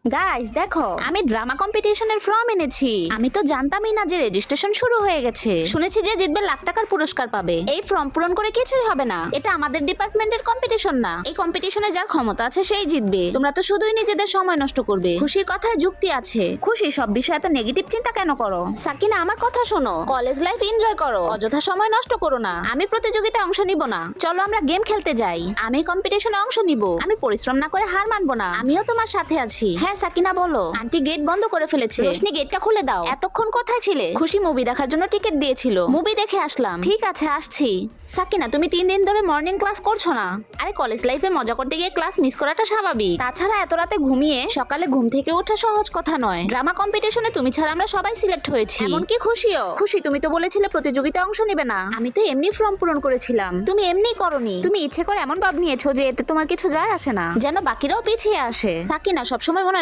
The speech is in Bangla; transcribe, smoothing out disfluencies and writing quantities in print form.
গাইস দেখো, আমি ড্রামা কম্পিটিশনের ফর্ম এনেছি। আমি তো জানতামই না যে রেজিস্ট্রেশন শুরু হয়ে গেছে। শুনেছি যে জিতবে লাখ টাকার পুরস্কার পাবে। এই ফর্ম পূরণ করে কিছুই হবে না। এটা আমাদের ডিপার্টমেন্টের কম্পিটিশন না। এই কম্পিটিশনে যার ক্ষমতা আছে সেই জিতবে। তোমরা তো শুধুই নিজেদের সময় নষ্ট করবে। খুশির কথায় যুক্তি আছে। খুশি সব বিষয়ে এত নেগেটিভ চিন্তা কেন করো? সাকিনা, আমার কথা শোনো। কলেজ লাইফ এনজয় করো, অযথা সময় নষ্ট করো না। আমি প্রতিযোগিতায় অংশ নিব না। চলো আমরা গেম খেলতে যাই। আমি কম্পিটিশনে অংশ নিব। আমি পরিশ্রম না করে হার মানবো না। আমিও তোমার সাথে আছি। হ্যাঁ সাকিনা বলো। আন্টি গেট বন্ধ করে ফেলেছে। রোশনি গেটটা খুলে দাও। এতক্ষণ কোথায় ছিলে? খুশি মুভি দেখার জন্য টিকিট দিয়েছিল। মুভি দেখে আসলাম। ঠিক আছে আসছি। সাকিনা, তুমি 3 দিন ধরে মর্নিং ক্লাস করছো না? আরে কলেজ লাইফে মজা করতে গিয়ে ক্লাস মিস করাটা স্বাভাবিক। তাছাড়া এত রাতে ঘুমিয়ে সকালে ঘুম থেকে ওঠা সহজ কথা নয়। ড্রামা কম্পিটিশনে তুমি ছাড়া আমরা সবাই সিলেক্ট হয়েছি। এমনকি খুশিও। খুশি, তুমি তো বলেছিলে প্রতিযোগিতায় অংশ নেবে না। আমি তো এমনি ফর্ম পূরণ করেছিলাম। তুমি এমনি করনি। তুমি ইচ্ছে করে এমন ভাব নিয়েছো যে এতে তোমার কিছু যায় আসে না, যেন বাকিরাও পিছিয়ে আসে। সাকিনা, সবসময় মনে